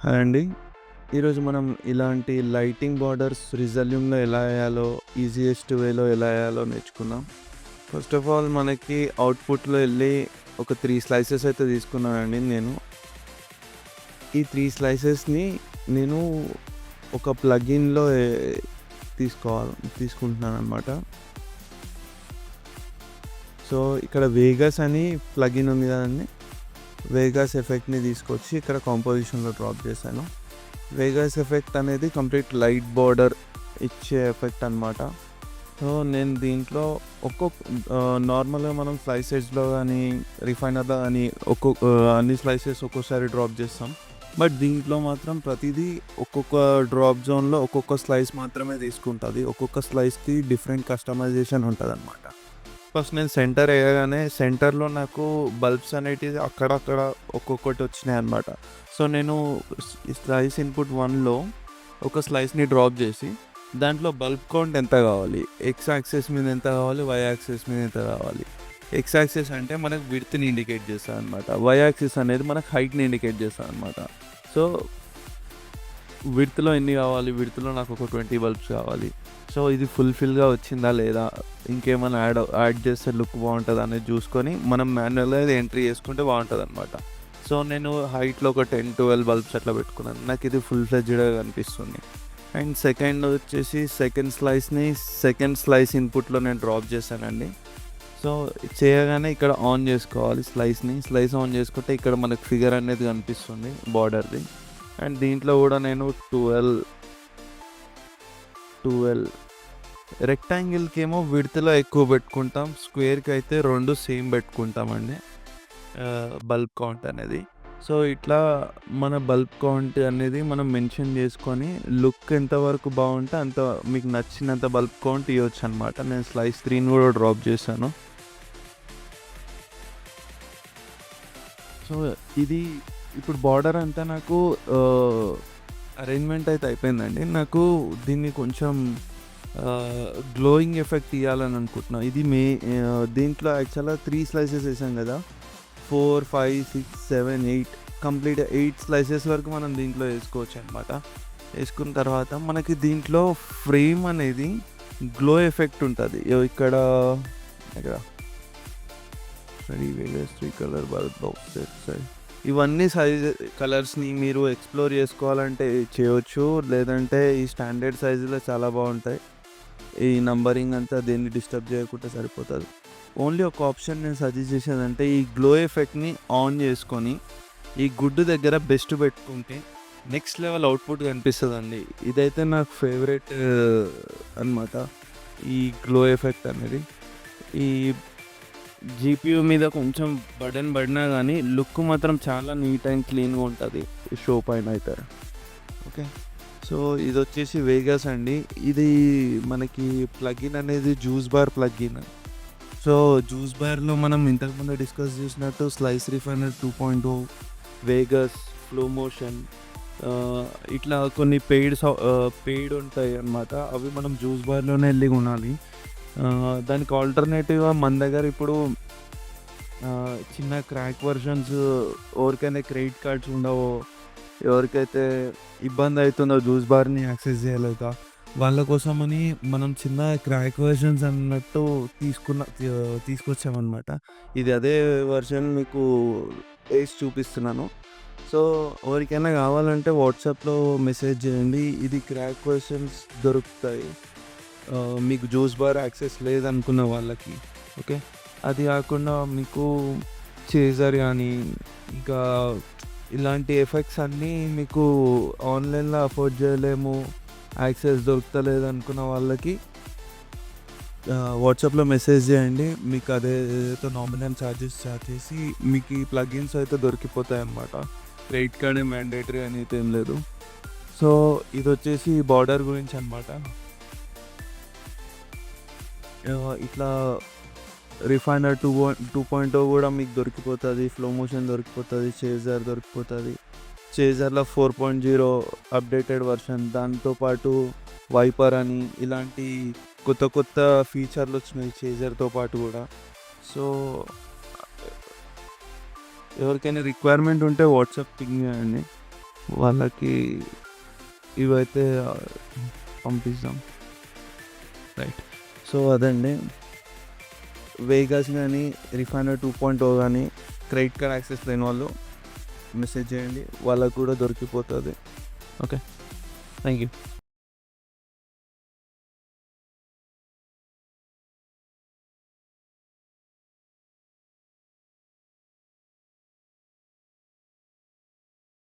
Hi అండి. ఈరోజు మనం ఇలాంటి లైటింగ్ బార్డర్స్ రిజల్యూమ్‌లో ఎలా ఎయాలో, ఈజియెస్ట్ వేలో ఎలా ఎయాలో నేర్చుకుందాం. ఫస్ట్ ఆఫ్ ఆల్ మనకి అవుట్‌పుట్‌లో ఎళ్ళి ఒక 3 స్లైసెస్ అయితే తీసుకున్నానండి నేను. ఈ 3 స్లైసెస్‌ని నేను ఒక ప్లగిన్‌లో తీసుకుంటున్నాననమాట. సో, ఇక్కడ వేగస్ అని ప్లగిన్ ఉంది కదండీ! వేగాస్ ఎఫెక్ట్‌ని తీసుకొచ్చి ఇక్కడ కాంపోజిషన్‌లో డ్రాప్ చేశాను. వేగాస్ ఎఫెక్ట్ అనేది కంప్లీట్ లైట్ బోర్డర్ ఇచ్చే ఎఫెక్ట్ అనమాట. సో, నేను దీంట్లో నార్మల్‌గా మనం స్లైసెస్‌లో గానీ, రిఫైనర్‌లో గానీ అన్ని స్లైసెస్ ఒక్కోసారి డ్రాప్ చేస్తాం. బట్ దీంట్లో మాత్రం ప్రతిదీ ఒక్కొక్క డ్రాప్ జోన్‌లో ఒక్కొక్క స్లైస్ మాత్రమే తీసుకుంటది. ఒక్కొక్క స్లైస్‌కి డిఫరెంట్ కస్టమైజేషన్ ఉంటదనమాట. ఫస్ట్ నేను సెంటర్ ఎయగానే సెంటర్‌లో నాకు బల్బ్స్ అనేటివి అక్కడక్కడ ఒక్కొక్కటి వచ్చినాయన్నమాట. సో, నేను స్లైస్ ఇన్‌పుట్ 1లో ఒక స్లైస్‌ని డ్రాప్ చేసి, దాంట్లో బల్బ్ కౌంట్ ఎంత కావాలి, ఎక్స్ యాక్సిస్ మీద ఎంత కావాలి, వై యాక్సిస్ మీద ఎంత కావాలి. ఎక్స్ యాక్సిస్ అంటే మనకు విడ్త్‌ని ఇండికేట్ చేస్తదనమాట. వై యాక్సిస్ అనేది మనకు హైట్‌ని ఇండికేట్ చేస్తదనమాట. సో, విడ్త్‌లో ఎన్ని కావాలి, విడ్త్‌లో నాకు ఒక 20 బల్బ్స్ కావాలి. సో, ఇది ఫుల్‌ఫిల్‌గా వచ్చిందా లేదా, ఇంకేమైనా యాడ్ చేస్తే లుక్ బాగుంటదా అనేది చూసుకొని మనం మాన్యువల్‌గా ఇది ఎంట్రీ చేసుకుంటే బాగుంటదనమాట. సో, నేను హైట్‌లో ఒక 10, 12 బల్బ్స్ అట్లా పెట్టుకున్నాను. నాకు ఇది ఫుల్ ఫ్లెడ్జ్డ్‌గా కనిపిస్తుంది. అండ్ సెకండ్ వచ్చేసి సెకండ్ స్లైస్ ఇన్పుట్‌లో నేను డ్రాప్ చేశానండి. సో, చేయగానే ఇక్కడ ఆన్ చేసుకోవాలి స్లైస్ ఆన్ చేసుకుంటే ఇక్కడ మనకు ఫిగర్ అనేది కనిపిస్తుంది బార్డర్‌ది. అండ్ దీంట్లో కూడా నేను 12 రెక్టాంగిల్‌కేమో విడ్త్‌లో ఎక్కువ పెట్టుకుంటాం. స్క్వేర్‌కి అయితే 2 సేమ్ పెట్టుకుంటామండి. బల్బ్ కౌంట్ అనేది. సో, ఇట్లా మన బల్బ్ కౌంట్ అనేది మనం మెన్షన్ చేసుకొని లుక్ ఎంతవరకు బాగుంటే అంత మీకు నచ్చినంత బల్బ్ కౌంట్ ఇయ్యొచ్చనమాట. నేను స్లైస్ 3ని కూడా డ్రాప్ చేశాను. సో, ఇది ఇప్పుడు బార్డర్ అంతా నాకు అరేంజ్‌మెంట్ అయితే అయిపోయిందండి. నాకు దీన్ని కొంచెం గ్లోయింగ్ ఎఫెక్ట్ ఇయ్యాలని అనుకుంటున్నా. దీంట్లో యాక్చువల్‌గా 3 స్లైసెస్ ఏసాం కదా! 4, 5, 6, 7, 8 కంప్లీట్ 8 స్లైసెస్ వరకు మనం దీంట్లో ఏసుకోవచ్చనమాట. ఏసుకున్న తర్వాత మనకి దీంట్లో ఫ్రేమ్ అనేది గ్లో ఎఫెక్ట్ ఉంటది. ఇక్కడ ready various 3 colour bulb box set. ఇవన్నీ కలర్స్‌ని మీరు ఎక్స్‌ప్లోర్ చేసుకోవాలంటే చేయొచ్చు. లేదంటే ఈ స్టాండర్డ్ సైజులో చాలా బాగుంటాయి. ఈ నంబరింగ్ అంతా దేన్ని డిస్టర్బ్ చేయకుండా సరిపోతది. ఓన్లీ ఒక ఆప్షన్ నేను సజెస్ట్ చేసేదంటే ఈ గ్లో ఎఫెక్ట్‌ని ఆన్ చేసుకొని, ఈ గుడ్డు దగ్గర బెస్ట్ పెట్టుకుంటే నెక్స్ట్ లెవెల్ అవుట్‌పుట్ కనిపిస్తదండి. ఇదైతే నాకు ఫేవరెట్ అనమాట. ఈ గ్లో ఎఫెక్ట్ అనేది. ఈ జీపీయూ మీద కొంచెం బర్డెన్ పడినా గానీ లుక్ మాత్రం చాలా నీట్ అండ్ క్లీన్‌గా ఉంటది. షో పైన అయితే. ఓకే. సో, ఇదొచ్చేసి వేగాస్ అండి. ఇది మనకి ప్లగిన్ అనేది juice bar plugin. So, juice బార్‌లో మనం ఇంతకుముందు డిస్కస్ చేసినట్టు slice refiner 2.0, Vegas, flow motion ఇట్లా కొన్ని పెయిడ్ ఉంటాయి అన్నమాట. అవి మనం జ్యూస్ బార్‌లోనే ఎళ్లి కొనాలి. దానికి ఆల్టర్‌నేటివ్‌గా మన దగ్గర ఇప్పుడు చిన్న క్రాక్ వెర్షన్స్ ఎవరికైనా క్రెడిట్ కార్డ్స్ ఉండవో, ఎవరికైతే ఇబ్బందయితుందో జ్యూస్ బార్‌ని యాక్సెస్ చేయలేక, వాళ్ళ కోసమని మనం చిన్న క్రాక్ వెర్షన్స్ అన్నట్టు తీసుకొచ్చామనమాట. ఇది అదే వెర్షన్ మీకు ఏసి చూపిస్తున్నాను. సో, ఎవరికైనా కావాలంటే వాట్సాప్‌లో మెసేజ్ చేయండి. ఇది క్రాక్ వెర్షన్స్ దొరుకుతాయి. మీకు జ్యూస్ బార్ యాక్సెస్ లేదనుకున్న వాళ్ళకి. ఓకే. అది కాకుండా మీకు చేజర్ గానీ, ఇంకా ఇలాంటి ఎఫెక్ట్స్ అన్నీ మీకు ఆన్‌లైన్‌లో అఫోర్డ్ చేయలేము, యాక్సెస్ దొరుకుతలేదనుకున్న వాళ్ళకి వాట్సాప్‌లో మెసేజ్ చేయండి. మీకు ఏదైతే నామినల్ చార్జ్ చేసి మీకు ఈ ప్లగిన్స్ అయితే దొరికిపోతాయన్నమాట. క్రెడిట్ కార్డే మ్యాండేటరీ అని అయితే ఏం లేదు. సో, ఇదొచ్చేసి బార్డర్ గురించనమాట. ఇట్లా రిఫైనర్ 2.0 కూడా మీకు దొరికిపోతది. ఫ్లో మోషన్ దొరికిపోతది. చేజర్ దొరికిపోతది. చేజర్‌లో 4.0 అప్డేటెడ్ వెర్షన్. దాంతో పాటు వైపర్ అని ఇలాంటి కొత్త కొత్త ఫీచర్‌లొచ్చినాయి చేజర్‌తో పాటు గూడా. సో, ఎవరికైనా రిక్వైర్మెంట్ ఉంటే వాట్సాప్ పింగ్ చేయండి. వాళ్ళకి ఇవైతే పంపిస్తాం. రైట్. సో అదండి. వేగాస్ కానీ రిఫైనర్ 2.0 కానీ క్రెడిట్ కార్డ్ యాక్సెస్ లేని వాళ్ళు మెసేజ్ చేయండి, వాళ్ళకు కూడా దొరికిపోతుంది. Thank you.